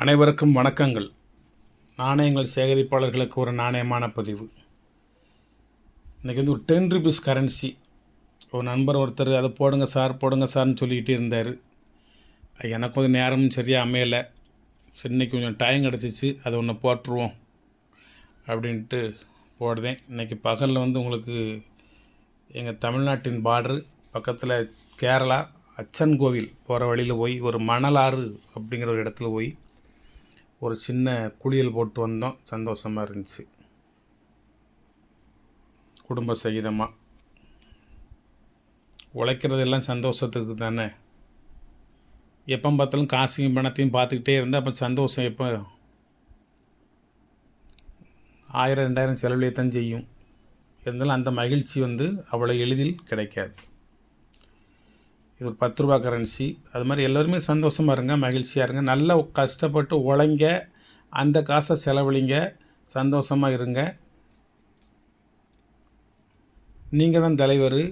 அனைவருக்கும் வணக்கங்கள். நாணயங்கள் சேகரிப்பாளர்களுக்கு ஒரு நாணயமான பதிவு. இன்றைக்கி ஒரு 10 rupees கரன்சி. ஒரு நண்பர் ஒருத்தர் அதை போடுங்க சார்னு சொல்லிக்கிட்டே இருந்தார். எனக்கு கொஞ்சம் நேரமும் சரியாக அமையலை. சரி, இன்றைக்கி கொஞ்சம் டைம் கிடச்சிச்சு, அதை ஒன்று போட்டுருவோம் அப்படின்ட்டு போடுதேன். இன்றைக்கி பகலில் உங்களுக்கு எங்கள் தமிழ்நாட்டின் பார்டரு பக்கத்தில் கேரளா அச்சன் கோவில் போகிற வழியில் போய் ஒரு மணலாறு அப்படிங்கிற ஒரு இடத்துல போய் ஒரு சின்ன குளியல் போட்டு வந்தோம். சந்தோஷமாக இருந்துச்சு. குடும்ப சகிதமாக உழைக்கிறதெல்லாம் சந்தோஷத்துக்கு தானே. எப்போ பார்த்தாலும் காசையும் பணத்தையும் பார்த்துக்கிட்டே இருந்தால் அப்போ சந்தோஷம் எப்போ 1000 2000 செலவிலையத்தான் செய்யும். இருந்தாலும் அந்த மகிழ்ச்சி அவ்வளோ எளிதில் கிடைக்காது. இது ஒரு 10 ரூபா கரன்சி. அது மாதிரி எல்லோருமே சந்தோஷமாக இருங்க, மகிழ்ச்சியாக இருங்க, நல்லா கஷ்டப்பட்டு உழைங்க, அந்த காசை செலவழிங்க, சந்தோஷமாக இருங்க. நீங்கள் தான் தலைவர்.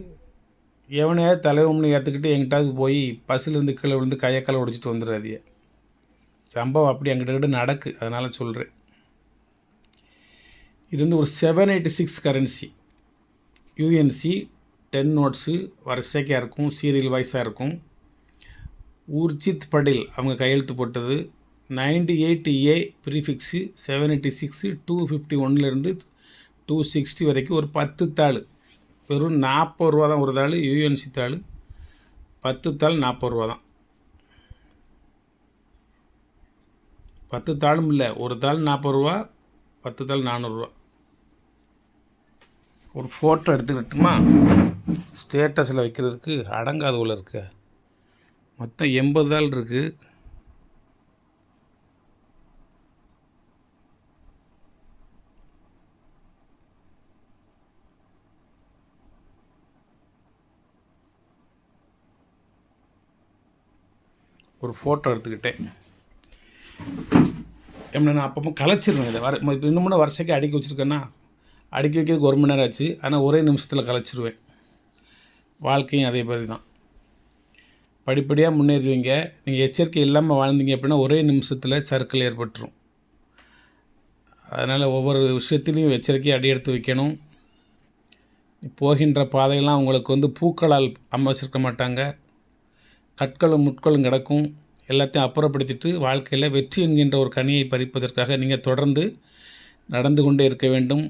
எவனையாவது தலைவம்னு ஏற்றுக்கிட்டு எங்கிட்டாவது போய் பஸ்ஸிலேருந்து கீழே விழுந்து கையக்கால் உடைச்சிட்டு வந்துடாதீங்க. சம்பவம் அப்படி எங்கிட்ட நடக்கு, அதனால் சொல்கிறேன். இது ஒரு 786 கரன்சி. யூஎன்சி 10 நோட்ஸு வரிசைக்காக இருக்கும், சீரியல் வைஸாக இருக்கும். உர்ஜித் படேல் அவங்க கையெழுத்து போட்டது. 98A ப்ரீஃபிக்ஸு 786 251 260 வரைக்கும் ஒரு 10 தாள். வெறும் 40 ரூபா தான் ஒரு தாள். யூஎன்சி தாள் 10 தாள் 40 ரூபா தான். 10 தாளும் இல்லை, ஒரு தாள் 40 ரூபா, 10 தாள் 400 ரூபா. ஒரு ஃபோட்டோ எடுத்துக்கிட்டுமா ஸ்டேட்டஸில் வைக்கிறதுக்கு அடங்காத உள்ள இருக்கு. மொத்தம் 80 தாள் இருக்குது. ஒரு ஃபோட்டோ எடுத்துக்கிட்டேன். எப்படி நான் அப்பப்போ கலைச்சிருவேன். இதை இன்னும் வரிசைக்கு அடுக்கி வச்சுருக்கேன்னா, அடுக்கி வைக்கிறதுக்கு 1 மணி நேரம் ஆச்சு. ஆனால் ஒரே நிமிஷத்தில் கலைச்சிருவேன். வாழ்க்கையும் அதே மாதிரி தான். படிப்படியாக முன்னேறுவீங்க. நீங்கள் எச்சரிக்கை இல்லாமல் வாழ்ந்தீங்க அப்படின்னா ஒரே நிமிஷத்தில் சறுக்கல் ஏற்பட்டுரும். அதனால் ஒவ்வொரு விஷயத்துலையும் எச்சரிக்கையை அடி எடுத்து வைக்கணும். போகின்ற பாதையெல்லாம் உங்களுக்கு பூக்களால் அமைச்சிருக்க மாட்டாங்க. கற்களும் முட்களும் கிடக்கும். எல்லாத்தையும் அப்புறப்படுத்திட்டு வாழ்க்கையில் வெற்றி என்கின்ற ஒரு கனியை பறிப்பதற்காக நீங்கள் தொடர்ந்து நடந்து கொண்டே இருக்க வேண்டும்.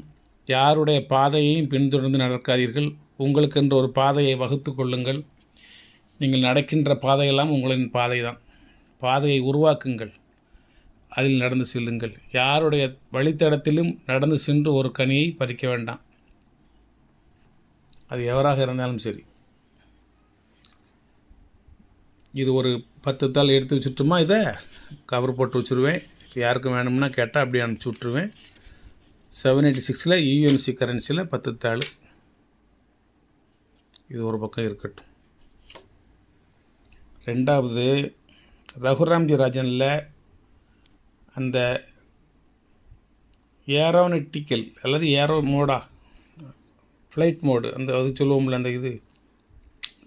யாருடைய பாதையையும் பின்தொடர்ந்து நடக்காதீர்கள். உங்களுக்கென்ற ஒரு பாதையை வகுத்து கொள்ளுங்கள். நீங்கள் நடக்கின்ற பாதையெல்லாம் உங்களின் பாதை தான். பாதையை உருவாக்குங்கள், அதில் நடந்து செல்லுங்கள். யாருடைய வழித்தடத்திலும் நடந்து சென்று ஒரு கனியை பறிக்க வேண்டாம். அது எவராக இருந்தாலும் சரி. இது ஒரு 10 தாள் எடுத்து வச்சுட்டுமா, இதை கவர் போட்டு வச்சுருவேன். யாருக்கும் வேணும்னா கேட்டால் அப்படியே அனுப்பிச்சி விட்ருவேன். 786 யூஎன்சி கரன்சியில் 10 தாள். இது ஒரு பக்கம் இருக்கட்டும். ரெண்டாவது, ரகுராம்ஜி ராஜனில் அந்த ஏரோனெட்டிக்கல் அல்லது ஏரோ மோடா ஃப்ளைட் மோடு அது சொல்லுவோம்ல, அந்த இது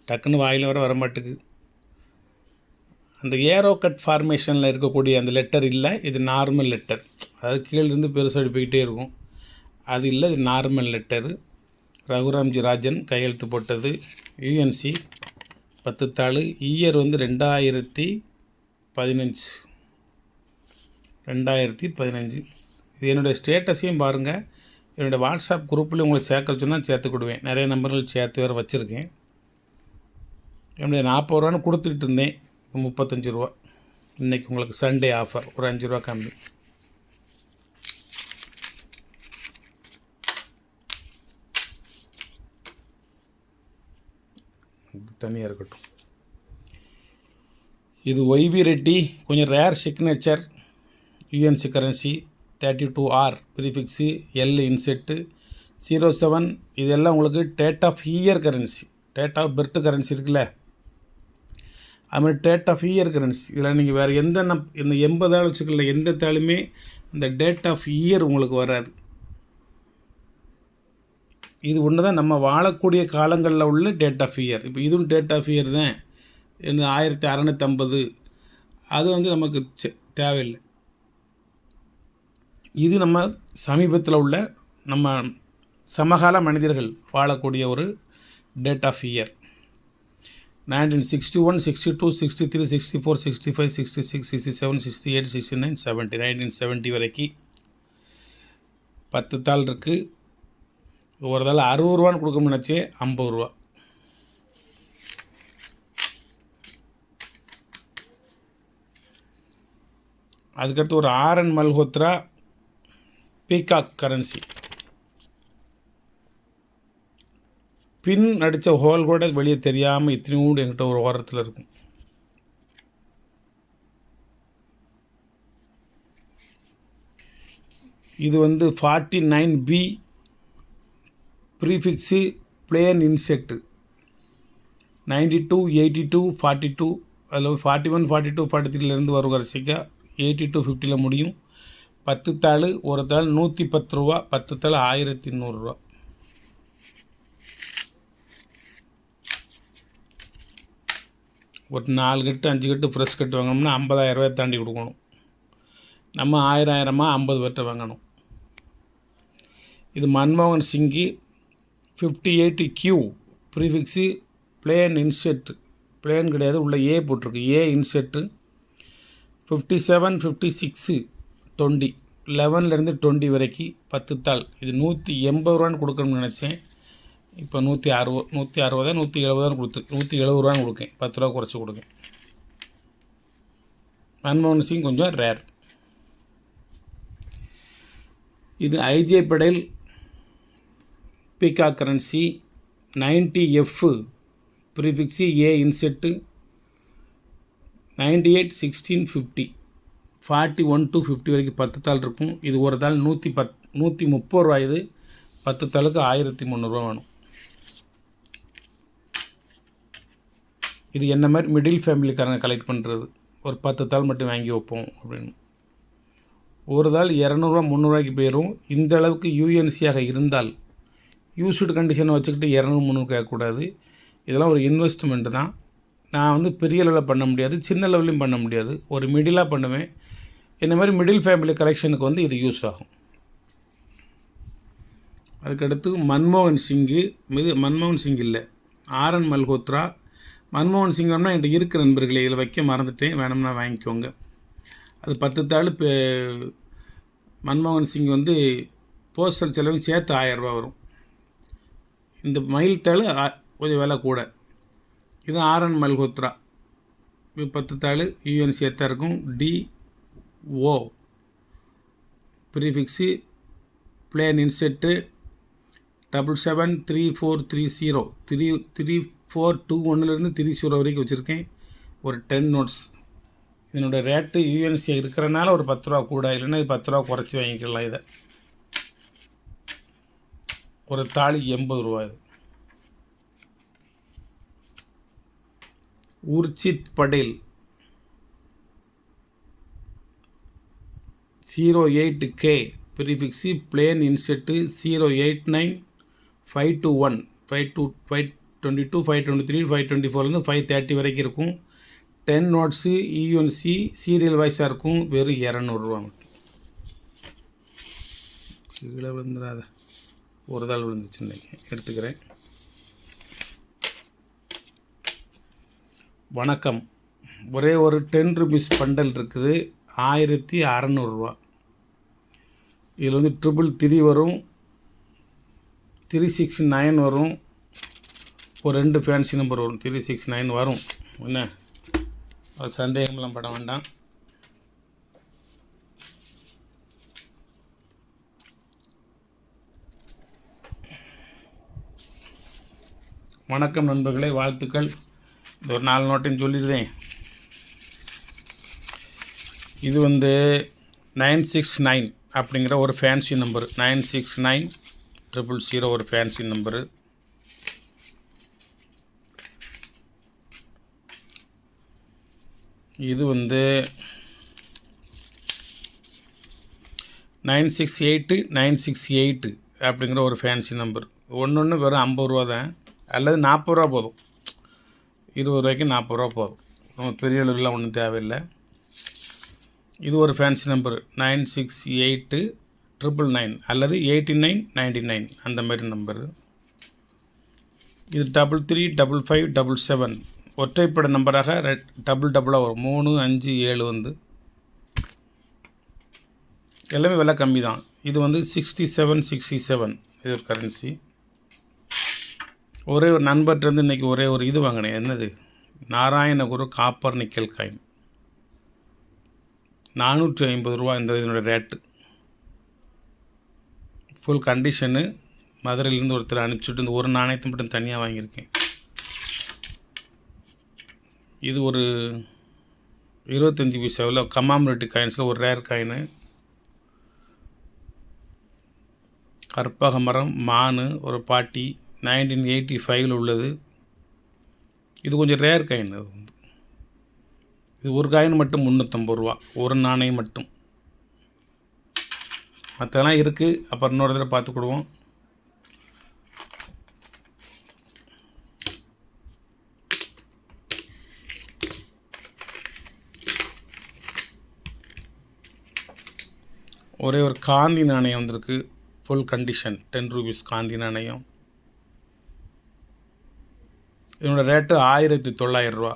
டக்குன்னு வாயில் வர மாட்டுக்கு. அந்த ஏரோ கட் ஃபார்மேஷனில் இருக்கக்கூடிய அந்த லெட்டர் இல்லை, இது நார்மல் லெட்டர். அதாவது கீழேருந்து பெருசாக போய்கிட்டே இருக்கும். அது இல்லை, இது நார்மல் லெட்டரு. ரகுராம்ஜி ராஜன் கையெழுத்து போட்டது. யூஎன்சி 10 தாள். இயர் 2015. இது என்னுடைய ஸ்டேட்டஸையும் பாருங்கள். என்னுடைய வாட்ஸ்அப் குரூப்பில் உங்களை சேர்க்க சொன்னால் சேர்த்துக்கிடுவேன். நிறைய நம்பர்கள் சேர்த்து வேறு வச்சுருக்கேன். என்னுடைய 40 ரூபான்னு கொடுத்துக்கிட்டு இருந்தேன். 35 ரூபா. இன்றைக்கி உங்களுக்கு சண்டே ஆஃபர், ஒரு 5 ரூபா கம்மி. தனியாக இருக்கட்டும். இது ஒய்வி ரெட்டி, கொஞ்சம் rare signature. UNC currency 32R prefix L inset 07. இதெல்லாம் உங்களுக்கு date of year currency. Date of birth currency இருக்குல்ல, அதுமாதிரி டேட் ஆஃப் இயர் கரன்சி. இதில் நீங்கள் வேறு இந்த 80 தாள் வச்சுக்கல, எந்த தாளுமே இந்த டேட் ஆஃப் இயர் உங்களுக்கு வராது. இது ஒன்று தான் நம்ம வாழக்கூடிய காலங்களில் உள்ள டேட் ஆஃப் இயர். இப்போ இதுவும் டேட் ஆஃப் இயர் தான். 1650. அது நமக்கு தேவையில்லை. இது நம்ம சமீபத்தில் உள்ள நம்ம சமகால மனிதர்கள் வாழக்கூடிய ஒரு டேட் ஆஃப் இயர். 1961, 62, 63, 64, 65, 66, 67, 68, 69, 70. 1970 வரைக்கும் 10 தாள் இருக்குது. ஒரு தாள் 60 ரூபான்னு கொடுக்கணும்னு நினச்சே 50 ரூபா. அதுக்கடுத்து ஒரு ஆர்என் மல்ஹோத்ரா பீகாக் கரன்சி. பின் அடித்த ஹோல் கூட வெளியே தெரியாமல் இத்தனையோடு என்கிட்ட ஒரு ஓரத்தில் இருக்கும். இது 49B ப்ரீஃபிக்ஸு பிளேன் இன்செக்ட். 92, 82, 42, அதில் 41, 42, 43லேருந்து வரும் வரிசைக்கா 82, 50ல் முடியும். 10 தாள், ஒரு தாள் 110 ரூபா, 10 தாள் 1100 ரூபா. ஒரு 4 கட்டு 5 கட்டு ஃப்ரெஷ் கட்டு வாங்கினோம்னா 50,000 ரூபாய் தாண்டி கொடுக்கணும். நம்ம 1000 50 பேர்கிட்ட வாங்கணும். இது மன்மோகன் சிங்கி 58Q ப்ரீஃபிக்ஸு பிளேன் இன்செட்டு. பிளேன் கிடையாது, உள்ள ஏ போட்டிருக்கு, ஏ இன்செட்டு. 57, 56, 20, 11லேருந்து 20 வரைக்கும் 10 தாள். இது 180 ரூபான்னு கொடுக்கணும்னு நினச்சேன். இப்போ 160, 170 கொடுத்து 170 ரூபான்னு கொடுக்கேன். 10 ரூபா குறைச்சி கொடுக்கேன். மன்மோகன் சிங் கொஞ்சம் ரேர். இது ஐஜே Patel peacock currency. 90F ப்ரீஃபிக்ஸு A இன்செட்டு. 98, 16, 50, 41 to 50 வரைக்கும் 10 தாள் இருக்கும். இது ஒரு தாள் 130 ரூபா. இது 10 தாளுக்கு 1300 ரூபா வேணும். இது என்ன மாதிரி மிடில் ஃபேமிலிக்காரங்க கலெக்ட் பண்ணுறது. ஒரு 10 தாள் மட்டும் வாங்கி வைப்போம் அப்படின்னு. ஒரு தாள் 200 ரூபா 300 ரூபாய்க்கு போயிடும். இந்த அளவுக்கு யூஎன்சியாக இருந்தால் யூஸ்டு கண்டிஷனை வச்சுக்கிட்டு 200, 300 கேட்கக்கூடாது. இதெல்லாம் ஒரு இன்வெஸ்ட்மெண்ட்டு தான். நான் பெரிய லெவலில் பண்ண முடியாது, சின்ன லெவலையும் பண்ண முடியாது, ஒரு மிடிலாக பண்ணுவேன். இந்த மாதிரி மிடில் ஃபேமிலி கலெக்ஷனுக்கு இது யூஸ் ஆகும். அதுக்கடுத்து மன்மோகன் சிங்கு. மன்மோகன் சிங் இல்லை, ஆர்என் மல்ஹோத்ரா. மன்மோகன் சிங்கம்னா என்கிட்ட இருக்கிற நண்பர்களே, இதில் வைக்க மறந்துட்டேன், வேணும்னா வாங்கிக்கோங்க. அது 10 தாள். மன்மோகன் சிங் போஸ்டல் செலவு சேர்த்து 1000 ரூபா வரும். இந்த மயில் தாள் கொஞ்சம் விலை கூட. இது ஆர்என் மல்ஹோத்ரா. இது 10 தாள், யூஎன்சி எத்தான் இருக்கும். DO ப்ரீஃபிக்ஸு plain இன்செட்டு. 773430 3421லேருந்து 30 வரைக்கும் வச்சுருக்கேன். ஒரு 10 நோட்ஸ். இதனோட ரேட்டு யூஎன்சி இருக்கிறனால ஒரு 10 ரூபா கூட, இல்லைன்னா இது 10 ரூபா குறைச்சி வாங்கிக்கலாம். இதை ஒரு தாள் 80 ரூபா. இது Urjit Patel 08K prefix plain inset. 089, 521, 522, 523, 524லேருந்து 530 வரைக்கும் இருக்கும். 10 நோட்ஸு, யூஎன்சி சீரியல் வைஸாக இருக்கும். வெறும் 200 ரூபா மட்டும். கீழே விழுந்துடாத, ஒரு தாள் விழுந்துச்சு, இன்றைக்கி எடுத்துக்கிறேன். வணக்கம். ஒரே ஒரு 10 ருபீஸ் பண்டல் இருக்குது, 1600 ரூபா. இதில் 333 வரும், 369 வரும், ஒரு 2 ஃபேன்சி நம்பர் வரும். 369 வரும். என்ன அது சந்தேகம்லாம் பட வேண்டாம். வணக்கம் நண்பர்களே, வாழ்த்துக்கள். இது ஒரு 4 நோட்டையும் சொல்லிடுறேன். இது 969 அப்படிங்கிற ஒரு ஃபேன்சி நம்பரு. 969000 ஒரு ஃபேன்சி நம்பரு. இது 968968 அப்படிங்கிற ஒரு ஃபேன்சி நம்பர். ஒன்று வெறும் 50 ரூபா தான், அல்லது 40 ரூபா போதும். 20 ரூபாய்க்கு 40 ரூபா போதும். நம்ம பெரிய அளவுலாம் ஒன்றும் தேவையில்லை. இது ஒரு ஃபேன்சி நம்பரு 968 999 அல்லது 8999 அந்த மாதிரி நம்பரு. இது 335577 ஒற்றைப்படை நம்பராக 00 வரும். 3 5 7 வந்து எல்லாமே விலை கம்மி தான். இது வந்து 6767 இது ஒரு கரன்சி. ஒரே ஒரு நண்பர்கிட்ட இன்றைக்கி ஒரே ஒரு இது வாங்கினேன். என்னது, நாராயணகுரு காப்பர் நிக்கல் காயின் 450 ரூபா. இந்த இதனுடைய ரேட்டு ஃபுல் கண்டிஷனு. மதுரையிலேருந்து ஒருத்தர் அனுப்பிச்சுட்டு இந்த ஒரு நாணயத்தை மட்டும் தனியாக வாங்கியிருக்கேன். இது ஒரு 25 பைசாவில் கமாமரேட்டிவ் காயின்ஸில் ஒரு ரேர் காயினு. கற்பக மரம் மானு ஒரு பாட்டி 1985 உள்ளது. இது கொஞ்சம் ரேர் காயின். இது ஒரு காயின் மட்டும் 350 ரூபா, ஒரு நாணயம் மட்டும். மற்றெல்லாம் இருக்குது, அப்புறம் இன்னொரு தடவை பார்த்துக்கிடுவோம். ஒரே ஒரு காந்தி நாணயம் வந்திருக்கு, ஃபுல் கண்டிஷன் 10 ரூபீஸ் காந்தி நாணயம். இதனோட ரேட்டு 1900 ரூபா.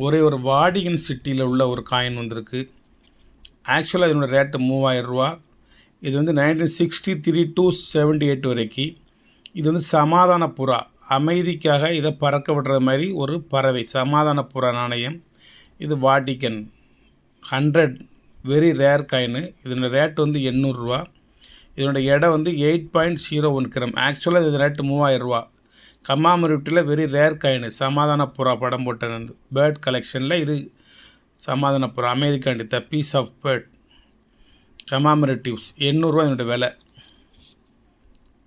ஒரே ஒரு வாடிகன் சிட்டியில் உள்ள ஒரு காயின் வந்திருக்கு. ஆக்சுவலாக இதனோட ரேட்டு 3000 ரூபா. இது வந்து 1963 to 78 வரைக்கும். இது வந்து சமாதான புறா, அமைதிக்காக இதை பறக்க விடுற மாதிரி ஒரு பறவை, சமாதான புறா நாணயம். இது வாடிகன் 100 வெரி ரேர் காயின். இதனோட ரேட்டு வந்து 800 ரூபா. இதனோட எடை வந்து 8.01 கிராம். ஆக்சுவலாக இது ரேட்டு 3000 ரூபா. கமாமரேட்டிவில் வெரி ரேர் காயின், சமாதான புறா படம் போட்டது. பேர்ட் கலெக்ஷனில் இது சமாதான புறா, அமெரிக்காண்டி த பீஸ் ஆஃப் பேர்ட். கமாமரேட்டிவ்ஸ் 800 ரூபா இதனுடைய விலை.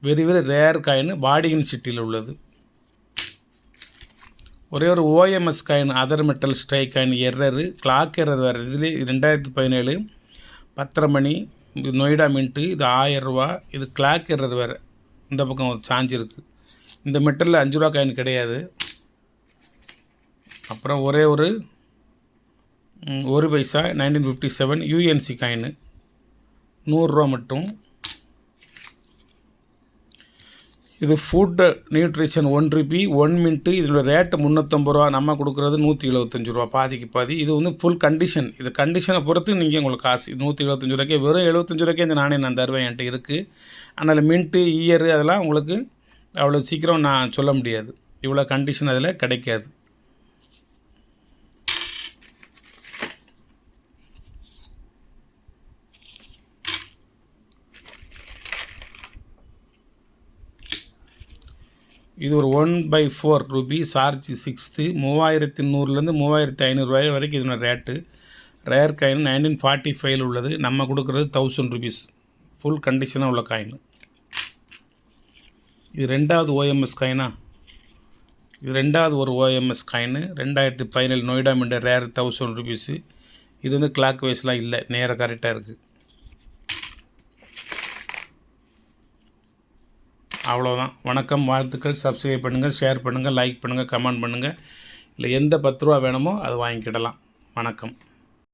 Very very rare coin, Vatican சிட்டியில் உள்ளது. ஒரே ஒரு OMS coin, other metal strike coin error, clock error வேறு. இதுலேயே 2017 10:30 மணி. இது நொய்டா மின்ட்டு. இது 1000 ரூபா. இது கிளாக் எரர் வேறு. இந்த பக்கம் ஒரு சார்ஜ் இருக்குது. இந்த மெட்டலில் 5 ரூபா காயின் கிடையாது. அப்புறம் ஒரே ஒரு 1 பைசா 1957 யூஎன்சி காயின் 100 ரூபா மட்டும். இது ஃபுட் நியூட்ரிஷன் 1 ரூபி 1 மின்ட்டு. இதோட ரேட்டு 350 ரூபா. நம்ம கொடுக்குறது 175 ரூபா, பாதிக்கு பாதி. இது வந்து ஃபுல் கண்டிஷன். இது கண்டிஷனை பொறுத்து நீங்கள் உங்களுக்கு காசு. இது 175 ரூபாய்க்கே, வெறும் 75 ரூபாய்க்கே இந்த நாணயம் நான் தருவேன், என்கிட்ட இருக்குது. அதனால் மின்ட்டு இயரு அதெல்லாம் உங்களுக்கு அவ்வளோ சீக்கிரம் நான் சொல்ல முடியாது. இவ்வளோ கண்டிஷன் அதில் கிடைக்காது. இது ஒரு 1/4 ரூபி, சார்ஜ் 6th 3100லேருந்து 3500 ரூபாய் வரைக்கும் இதோட ரேட்டு. ரேர் காயின் 1945 உள்ளது. நம்ம கொடுக்குறது 1000 ரூபீஸ். ஃபுல் கண்டிஷனாக உள்ள காயின். இது ரெண்டாவது ஓஎம்எஸ் காயினா. இது ரெண்டாவது ஒரு OMS coin 2017 Noida mint rare 1000 rupees. இது வந்து கிளாக் வைஸ்லாம் இல்லை, நேராக கரெக்டாக இருக்குது. அவ்வளோதான். வணக்கம், வாழ்த்துக்கள். சப்ஸ்கிரைப் பண்ணுங்கள், ஷேர் பண்ணுங்கள், லைக் பண்ணுங்கள், கமெண்ட் பண்ணுங்கள். இல்லை எந்த 10 ரூபா வேணுமோ அதை வாங்கிக்கிடலாம். வணக்கம்.